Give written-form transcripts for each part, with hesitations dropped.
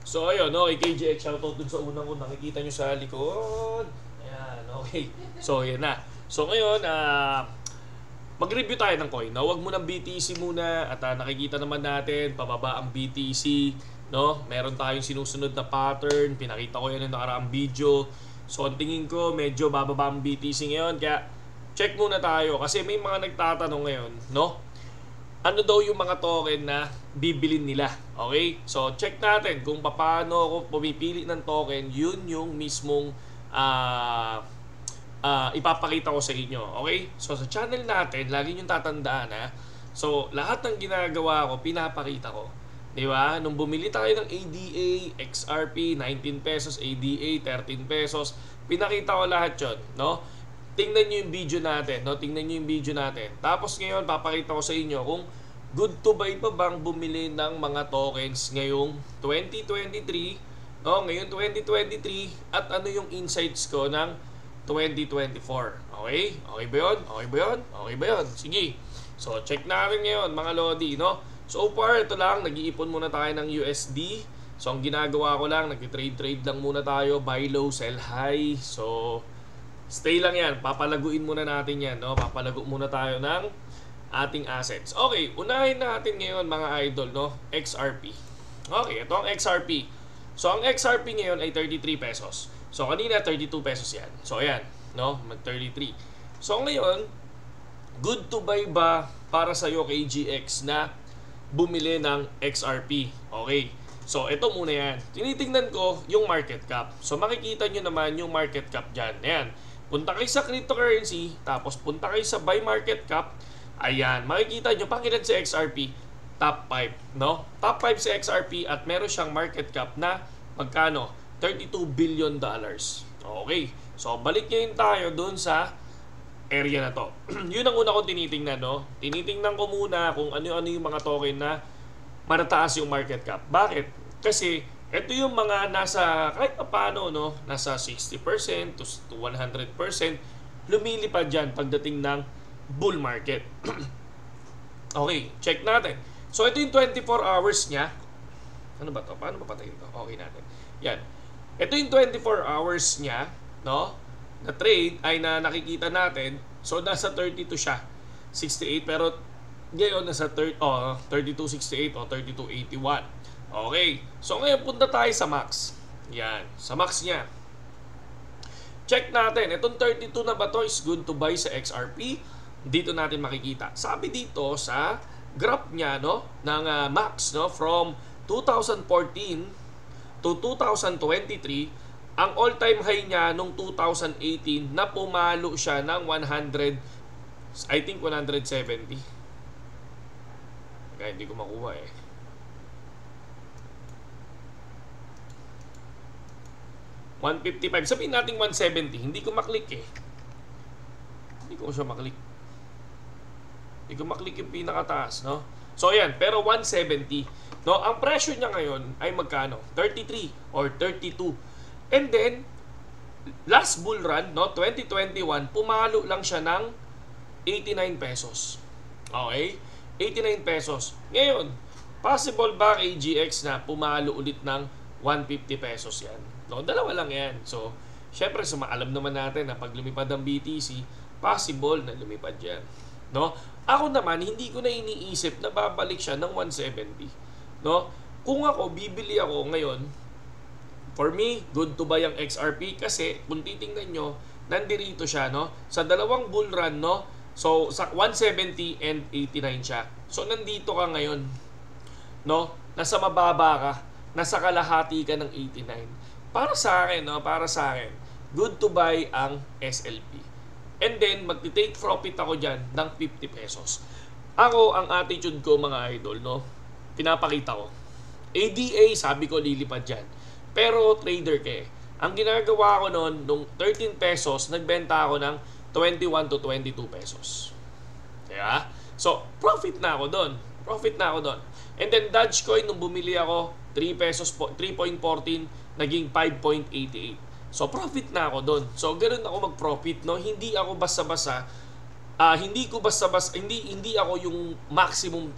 So ayun, okay, KGX, shoutout dun sa unang nakikita nyo sa likod. Ayan, okay. So yan na. So ngayon, mag-review tayo ng coin. No? Huwag mo ng BTC muna at nakikita naman natin, pababa ang BTC. No? Meron tayong sinusunod na pattern. Pinakita ko yan ng nakaraang video. So ang tingin ko, medyo bababa ang BTC ngayon. Kaya check muna tayo kasi may mga nagtatanong ngayon. No? Ano daw yung mga token na bibilin nila. Okay? So, check natin kung paano ako pumipili ng token. Yun yung mismong ipapakita ko sa inyo. Okay? So, sa channel natin, lagi nyo tatandaan ha. So, lahat ng ginagawa ko, pinapakita ko. Diba? Nung bumili tayo ng ADA, XRP, 19 pesos, ADA, 13 pesos, pinakita ko lahat yun. No? Tingnan nyo yung video natin, no? Tingnan nyo yung video natin. Tapos ngayon, papakita ko sa inyo kung good to buy pa bang bumili ng mga tokens ngayong 2023, no? Ngayon 2023, at ano yung insights ko ng 2024. Okay? Okay ba yun? Okay ba yun? Okay ba yun? Sige. So, check natin ngayon, mga Lodi, no? So far, ito lang, nag-iipon muna tayo ng USD. So, ang ginagawa ko lang, nag-trade lang muna tayo, buy low, sell high. So, stay lang yan. Papalaguin muna natin yan. No? Papalago muna tayo ng ating assets. Okay, unahin natin ngayon mga idol, no? XRP. Okay, ito ang XRP. So, ang XRP ngayon ay 33 pesos. So, kanina 32 pesos yan. So, ayan, no? Mag-33. So, ngayon, good to buy ba para sa'yo KGX na bumili ng XRP? Okay. So, ito muna yan. Tinitingnan ko yung market cap. So, makikita nyo naman yung market cap dyan. Ayan. Punta kayo sa cryptocurrency, tapos punta kayo sa buy market cap. Ayan, makikita nyo, pakilan sa XRP, top 5, no? Top 5 sa XRP at meron siyang market cap na magkano? $32 billion. Okay, so balik ngayon tayo dun sa area na to. Yun ang una kong tinitingnan, no? Tinitingnan ko muna kung ano-ano yung mga token na matataas yung market cap. Bakit? Kasi ito yung mga nasa, kahit pa paano, no? Nasa 60% to 100%, lumilipad dyan pagdating ng bull market. Okay, check natin. So, ito yung 24 hours niya. Ano ba to? Paano ba patayin to? Okay natin. Yan. Ito yung 24 hours niya, no? Na trade ay na nakikita natin. So, nasa 32 siya. 68, pero ngayon nasa 32.68 o 32.81. Okay. So, ngayon punta tayo sa max. Yan. Sa max niya. Check natin. Itong 32 na ba to is good to buy sa XRP? Dito natin makikita. Sabi dito sa graph niya, no, ng max, no, from 2014 to 2023, ang all-time high niya nung 2018 na pumalo siya ng 170. Kaya hindi ko makuha eh. 155. Sabihin natin 170. Hindi ko maklik eh. Hindi ko siya maklik. Hindi ko maklik yung pinakataas, no? So, ayan. Pero 170. No? Ang presyo niya ngayon ay magkano? 33 or 32. And then, last bull run, no? 2021, pumalo lang siya ng 89 pesos. Okay? 89 pesos. Ngayon, possible ba KGX na pumalo ulit ng 150 pesos yan? No, dalawa lang yan. So, syempre, alam naman natin na pag lumipad ang BTC, possible na lumipad yan. No? Ako naman, hindi ko na iniisip na babalik siya ng 170. No? Kung ako, bibili ako ngayon, for me, good to buy ang XRP kasi kung titingnan nyo, nandirito siya, no? Sa dalawang bull run, no? So, sa 170 and 89 siya. So, nandito ka ngayon, no? Nasa mababa ka, nasa kalahati ka ng 89. Para sa akin, no? Para sa akin, good to buy ang SLP. And then, magti-take profit ako dyan ng 50 pesos. Ako, ang attitude ko, mga idol, no? Pinapakita ko. ADA, sabi ko, lilipad dyan. Pero, trader ka eh. Ang ginagawa ko noon, nung 13 pesos, nagbenta ako ng 21 to 22 pesos. Diba? So, profit na ako doon. Profit na ako doon. And then, Dogecoin, nung bumili ako, 3 pesos, 3.14, naging 5.88. So, profit na ako doon. So, ganoon ako mag-profit, no? Hindi ako basta-basta, hindi ako yung maximum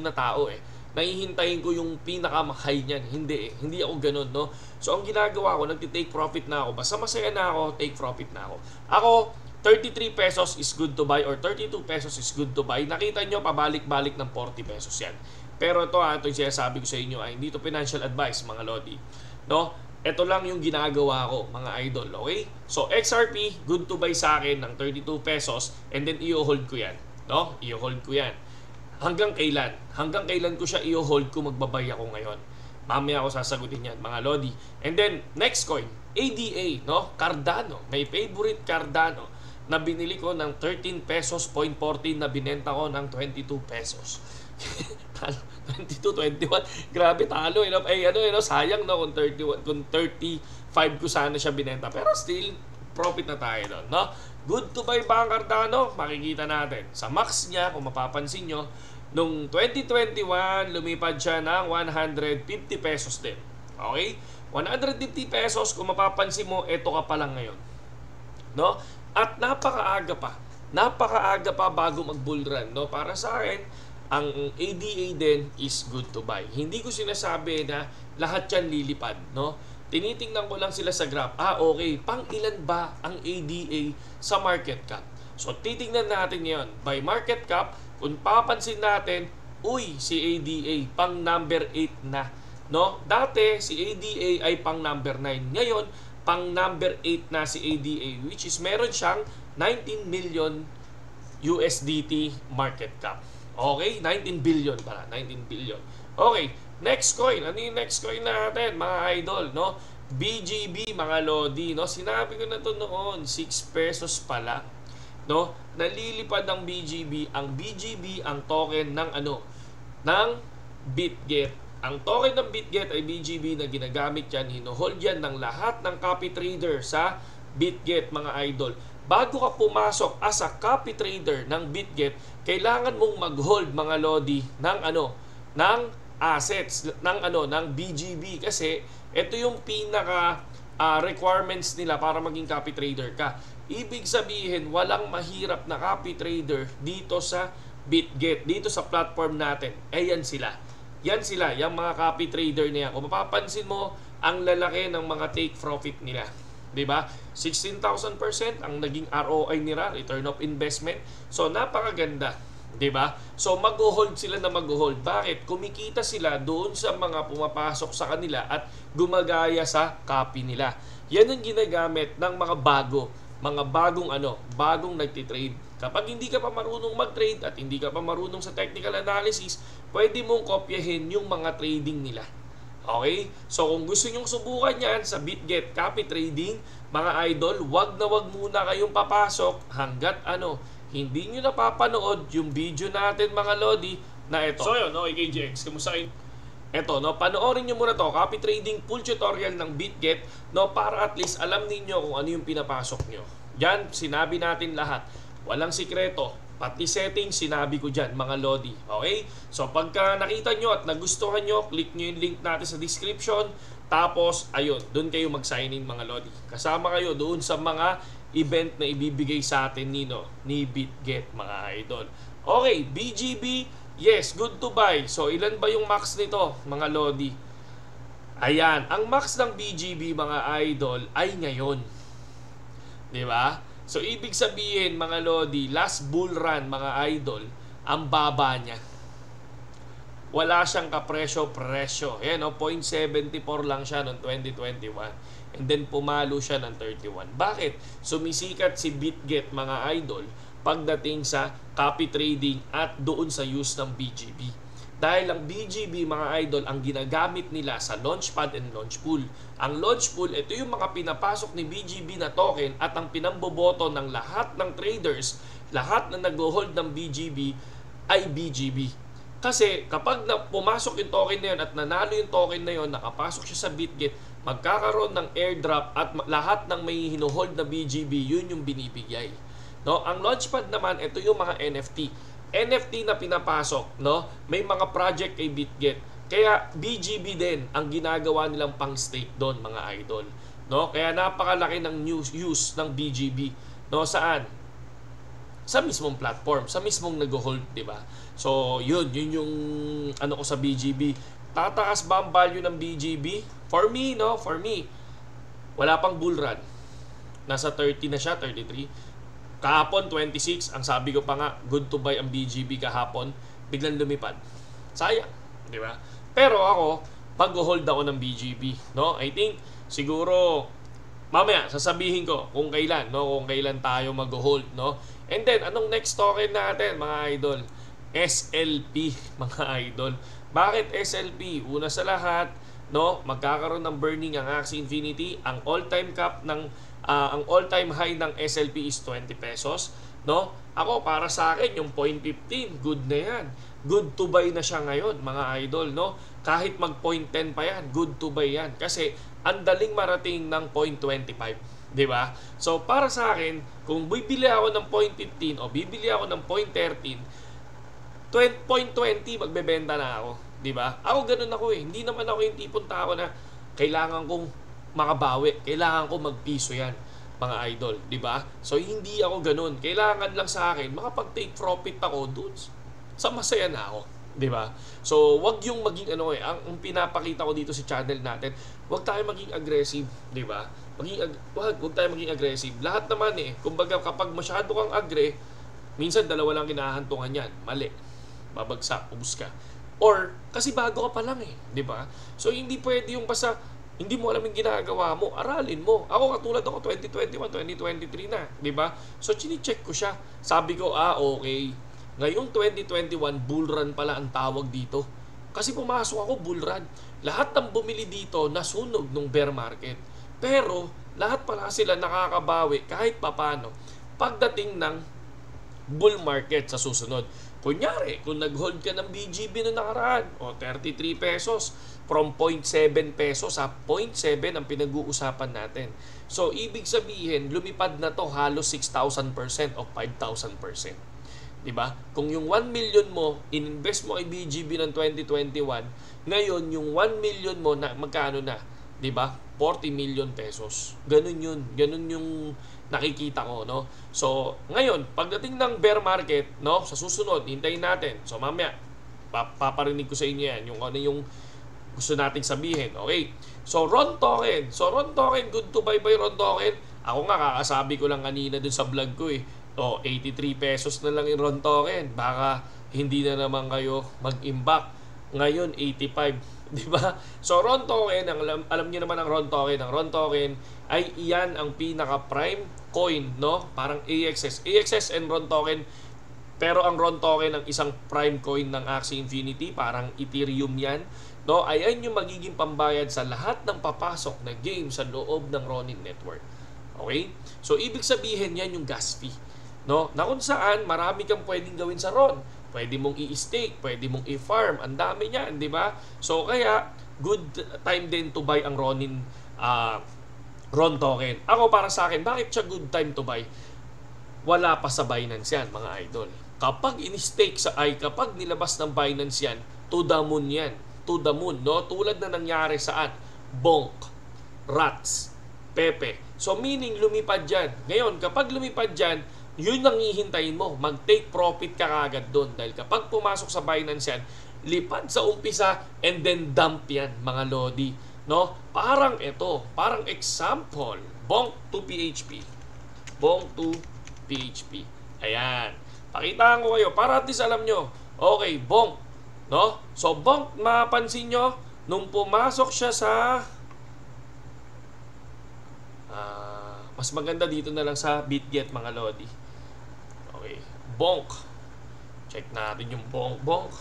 na tao eh. nahihintayin ko yung pinaka-high niyan. Hindi eh. Hindi ako ganun, no? So, ang ginagawa ko, nagti-take profit na ako. Basta masaya na ako, take profit na ako. Ako, 33 pesos is good to buy or 32 pesos is good to buy. Nakita nyo, pabalik-balik ng 40 pesos yan. Pero ito ito yung sinasabi ko sa inyo ay hindi to financial advice, mga lodi. No? Ito lang yung ginagawa ko, mga idol. Okay? So, XRP, good to buy sa akin ng 32 pesos and then i-hold ko yan. No? I-hold ko yan. Hanggang kailan? Hanggang kailan ko siya i-hold kung magbabay ako ngayon? Mamaya ako sasagutin yan, mga lodi. And then, next coin, ADA, no? Cardano. May favorite Cardano na binili ko ng 13 pesos, 0.14 na binenta ko ng 22 pesos. 22, 21. Grabe, talo. Sayang no, kung 31, kung 35 ko sana siya binenta. Pero still, profit na tayo doon, no? Good to buy ba ang Cardano? Makikita natin. Sa max niya, kung mapapansin nyo, nung 2021, lumipad siya ng 150 pesos din. Okay? 150 pesos, kung mapapansin mo, eto ka pa lang ngayon. No? At napakaaga pa bago mag-bull run. No? Para sa akin, ang ADA din is good to buy. Hindi ko sinasabi na lahat yan lilipad. No? Tinitingnan ko lang sila sa graph. Okay. Pang ilan ba ang ADA sa market cap? So, titingnan natin yon by market cap. Kung papansin natin, si ADA pang number 8 na. No? Dati, si ADA ay pang number 9. Ngayon, pang number 8 na si ADA, which is meron siyang 19 million USDT market cap. Okay? 19 billion pala. 19 billion. Okay. Next coin. Ano yung next coin natin, mga idol? No? BGB, mga lodi. No? Sinabi ko na to noon, 6 pesos pala. No? Nalilipad ang BGB. Ang BGB, ang token ng ng BitGet. Ang token ng BitGet ay BGB na ginagamit yan. Hinohold yan ng lahat ng copy trader sa BitGet, mga idol. Bago ka pumasok as a copy trader ng BitGet, kailangan mong mag-hold, mga lodi, ng ng assets ng BGB, kasi ito yung pinaka requirements nila para maging copy trader ka. Ibig sabihin, walang mahirap na copy trader dito sa BitGet, dito sa platform natin. Yan sila. Yung mga copy trader niya. Kung mapapansin mo, ang lalaki ng mga take profit nila. 'Di ba? 16,000% ang naging ROI nila, return of investment. So napakaganda, 'di ba? So mag-hold sila na mag-hold. Bakit? Kumikita sila doon sa mga pumapasok sa kanila at gumagaya sa copy nila. Yan ang ginagamit ng mga bagong nagtitrade. Kapag hindi ka pa marunong mag-trade at hindi ka pa marunong sa technical analysis, pwede mong kopyahin yung mga trading nila. Okay? So kung gusto nyong subukan yan sa BitGet copy trading, mga idol, wag muna kayong papasok hanggat hindi nyo napapanood yung video natin, mga lodi, na ito. So yun, KJX, kamusta kayo? Ito, panoorin nyo muna to, copy trading full tutorial ng BitGet, para at least alam niyo kung ano yung pinapasok nyo. Yan, sinabi natin lahat. Walang sikreto. Pati settings, sinabi ko dyan, mga lodi. Okay? So, pagka nakita nyo at nagustuhan nyo, click nyo yung link natin sa description. Tapos, ayun, doon kayo mag-sign in, mga lodi. Kasama kayo doon sa mga event na ibibigay sa atin ni BitGet, mga idol. Okay, BGB, yes, good to buy. So, ilan ba yung max nito, mga lodi? Ayan, ang max ng BGB, mga idol, ay ngayon. Diba? So, ibig sabihin, mga lodi, last bull run, mga idol, ang baba niya. Wala siyang kapresyo-presyo. Ayan, 0.74 lang siya noong 2021. And then, pumalo siya ng 31. Bakit? Sumisikat si BitGet, mga idol, pagdating sa copy trading at doon sa use ng BGB. Dahil ang BGB, mga idol, ang ginagamit nila sa Launchpad and Launchpool. Ang Launchpool, ito yung mga pinapasok ni BGB na token at ang pinamboboto ng lahat ng traders, lahat na nag-hold ng BGB ay BGB. Kasi kapag pumasok yung token na yun at nanalo yung token na yun, nakapasok siya sa BitGet, magkakaroon ng airdrop at lahat ng may hinuhold na BGB, yun yung binibigay. Ang Launchpad naman, ito yung mga NFT na pinapasok, may mga project kay BitGet. Kaya BGB din ang ginagawa nilang pang-stake doon, mga idol. Kaya napakalaki ng use ng BGB. Saan? sa mismong platform, sa mismong nag-hold, di ba? So, yun yung ano ko sa BGB. Tataas ba ang value ng BGB? For me, wala pang bull run. Nasa 30 na siya, 33. Kahapon, 26. Ang sabi ko pa nga, good to buy ang BGB kahapon. Biglang lumipad. Sayang, di ba? Pero ako, pag-hold ako ng BGB, no? I think, siguro, mamaya, sasabihin ko kung kailan, no? Kung kailan tayo mag-hold, no? And then, anong next token natin, mga idol? SLP, mga idol. Bakit SLP? Una sa lahat, no, magkakaroon ng burning ang Axie Infinity. Ang all-time cap ng ang all-time high ng SLP is 20 pesos, no? Ako, para sa akin, yung 0.15, good na yan. Good to buy na siya ngayon, mga idol, no? Kahit mag 0.10 pa yan, good to buy yan. Kasi, ang daling marating ng 0.25, di ba? So, para sa akin, kung bibili ako ng 0.15 o bibili ako ng 0.13, 0.20 magbebenta na ako, 'di ba? Ako ganoon ako eh. Hindi naman ako yung tipong tao na kailangan kong makabawi, kailangan ko magpiso 'yan, mga idol, 'di ba? So hindi ako ganoon. Kailangan lang sa akin makapag-take profit ako doon sa masaya na ako, 'di ba? So wag yung maging ang pinapakita ko dito sa channel natin, wag tayo maging aggressive, 'di ba? Wag tayo maging aggressive. Lahat naman kumbaga kapag masyado kang minsan dalawa lang kinahantungan 'yan. Mali. Babagsak, ubus ka. Or, kasi bago ka pa lang di ba? So, hindi pwede yung basta, hindi mo alam yung ginagawa mo, aralin mo. Ako, katulad ako, 2021, 2023 na, di ba? So, chine-check ko siya. Sabi ko, okay. Ngayong 2021, bull run pala ang tawag dito. Kasi pumasok ako, bull run. Lahat ng bumili dito, nasunog nung bear market. Pero, lahat pala sila nakakabawi kahit papano pagdating ng bull market sa susunod. Kunyari, kung nag-hold ka ng BGB na nakaraan, 33 pesos, from 0.7 pesos sa 0.7 ang pinag-uusapan natin. So, ibig sabihin, lumipad na to halos 6,000% o 5,000%. Diba? Kung yung 1 million mo, ininvest mo kay BGB ng 2021, ngayon, yung 1 million mo, na magkano na? Diba? 40 million pesos. Ganun yun. Ganun yung nakikita ko, no? So, ngayon, pagdating ng bear market, no? Sa susunod, hintayin natin. So, mamaya, paparinig ko sa inyo yan. Yung ano yung gusto nating sabihin. Okay? So, RON token. So, RON token, good to buy RON token. Ako nga, kakasabi ko lang kanina dun sa vlog ko 83 pesos na lang yung RON token. Baka hindi na naman kayo mag-imbak. Ngayon, 85. Diba? So, RON token, alam niyo naman ang RON token. Ang RON token ay iyan ang pinaka-prime coin, no? Parang AXS and RON token. Pero ang RON token ang isang prime coin ng Axie Infinity, parang Ethereum yan, no? Ayan yung magiging pambayad sa lahat ng papasok na game sa loob ng Ronin Network. Okay? So, ibig sabihin yan yung gas fee, no? Na kung saan, marami kang pwedeng gawin sa RON. Pwede mong i-stake, pwede mong i-farm, ang dami niyan, di ba? So, kaya, good time din to buy ang RON token. Ako, para sa akin, bakit siya good time to buy? Wala pa sa Binance yan, mga idol. Kapag in-stake kapag nilabas ng Binance yan, to the moon yan. To the moon, no? Tulad na nangyari saan? Bonk, Rats, Pepe. So, meaning, lumipad dyan. Ngayon, kapag lumipad dyan, yun ang hihintayin mo. Mag-take profit ka kagad doon. Dahil kapag pumasok sa Binance yan, lipad sa umpisa and then dump yan, mga lodi. No? Parang parang example, Bonk to PHP. Bonk to PHP. Ayan. Pakitaan ko kayo para at least alam nyo. Okay, Bonk. No? So, Bonk, mapansin nyo, nung pumasok siya sa mas maganda dito na lang sa BitGet, mga lodi. Okay, Bonk. Check natin yung Bonk.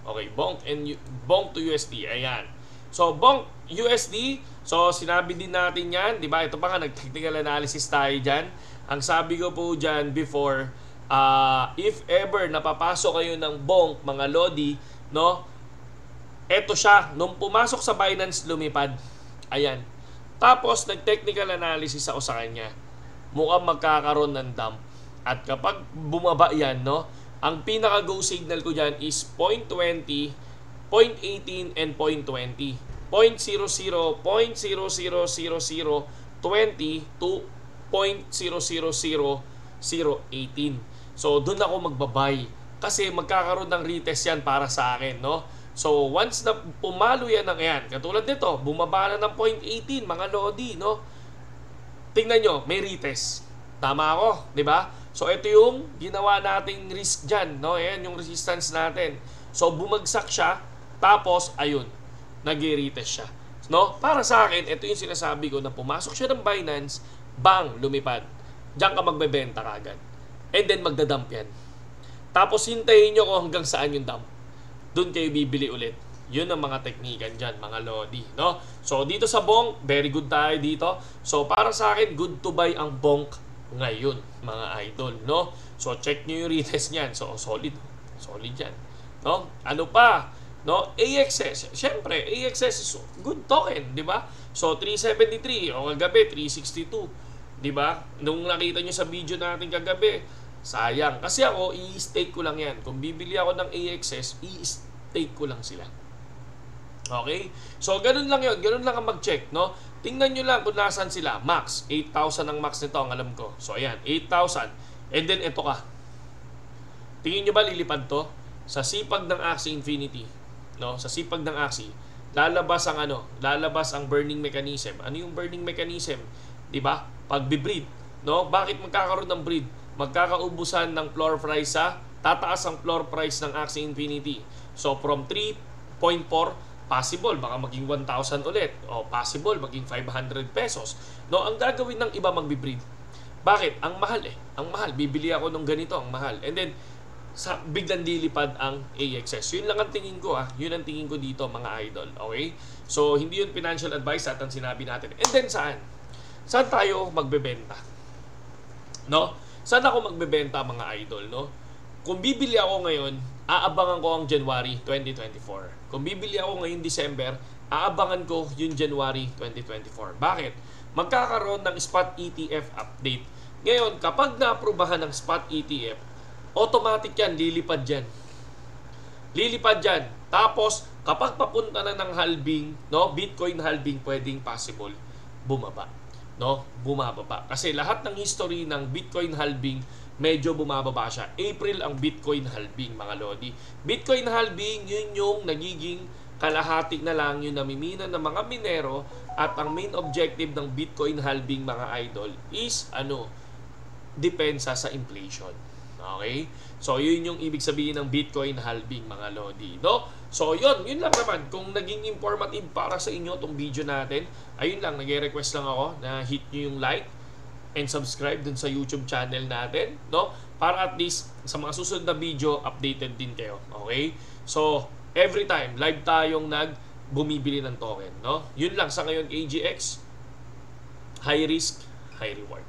Okay, Bonk to USD. Ayan. So, Bonk USD. So, sinabi din natin yan. Diba? Ito pa nga, nag-technical analysis tayo dyan. Ang sabi ko po dyan before, if ever napapasok kayo ng Bonk, mga lodi, no? Ito siya. Nung pumasok sa Binance, lumipad. Ayan. Tapos, nag-technical analysis ako sa kanya. Mukhang magkakaroon ng dump. At kapag bumaba yan, no, ang pinaka-go signal ko dyan is 0.20, 0.18, and 0.20. 0.00, 0.0000, 20 to 0.000 0.18. So, doon ako magbabay. Kasi magkakaroon ng retest yan para sa akin, no? So, once na pumalo yan ng yan, katulad nito, bumaba na ng 0.18, mga Lodi, no? Tingnan nyo, may retest. Tama ako, di ba? So, ito yung ginawa nating risk dyan, no? Ayan, yung resistance natin. So, bumagsak siya, tapos, ayun, nag-retest siya. No? Para sa akin, ito yung sinasabi ko na pumasok siya ng Binance, bang, lumipad. Diyan ka magbebenta kagad. And then, magdadump yan. Tapos hintayin nyo kung hanggang saan yung dump. Doon kayo bibili ulit. Yun ang mga teknikan dyan, mga Lodi. No? So, dito sa Bonk, very good tayo dito. So, para sa akin, good to buy ang Bonk ngayon, mga idol. No? So, check nyo yung retest niyan. So, solid. Solid yan. No? Ano pa? No? AXS. Siyempre, AXS is good token, di ba? So, 373. O kagabi, 362. Di ba? Nung nakita nyo sa video natin kagabi, sayang. Kasi ako, i-stake ko lang yan. Kung bibili ako ng AXS, i-stake ko lang sila. Okay? So, ganun lang yun. Ganun lang ang mag-check, no? Tingnan nyo lang kung nasan sila. Max. 8,000 ang max nito, ang alam ko. So, ayan. 8,000. And then, ito ka. Tingin nyo ba lilipad to? Sa sipag ng Axie Infinity, no? Sa sipag ng Axie, lalabas ang lalabas ang burning mechanism. Ano yung burning mechanism? 'Di ba? Pag-breed, no? Bakit magkakaroon ng breed? Magkakaubusan ng floor price tataas ang floor price ng Axie Infinity. So from 3.4 possible baka maging 1,000 ulit, o possible maging 500 pesos. No, ang gagawin ng iba magbi-breed. Bakit? Ang mahal Ang mahal. Bibili ako ng ganito, ang mahal. And then biglang lilipad ang AXS. Yun lang ang tingin ko Yun ang tingin ko dito, mga idol. Okay? So, hindi yun financial advice at ang sinabi natin. And then, saan? Saan tayo magbebenta? No? Saan ako magbebenta, mga idol, no? Kung bibili ako ngayon, aabangan ko ang January 2024. Kung bibili ako ngayon December, aabangan ko yung January 2024. Bakit? Magkakaroon ng spot ETF update. Ngayon, kapag naaprubahan ng spot ETF, automatic yan, lilipad dyan. Lilipad dyan. Tapos, kapag papunta na ng halving, no, Bitcoin halving, pwedeng possible, bumaba. No? Bumababa. Kasi lahat ng history ng Bitcoin halving, medyo bumababa siya. April ang Bitcoin halving, mga Lodi. Bitcoin halving, yun yung nagiging kalahati na lang yung namimina ng mga minero, at ang main objective ng Bitcoin halving, mga idol, is depensa sa inflation. Okay? So, yun yung ibig sabihin ng Bitcoin halving, mga Lodi. No? So, yun lang naman. Kung naging informative para sa inyo itong video natin, ayun lang, nag-request lang ako na hit nyo yung like and subscribe dun sa YouTube channel natin, no? Para at least sa mga susunod na video, updated din kayo. Okay? So, every time, live tayong bumibili ng token, no? Yun lang sa ngayon, AGX. High risk, high reward.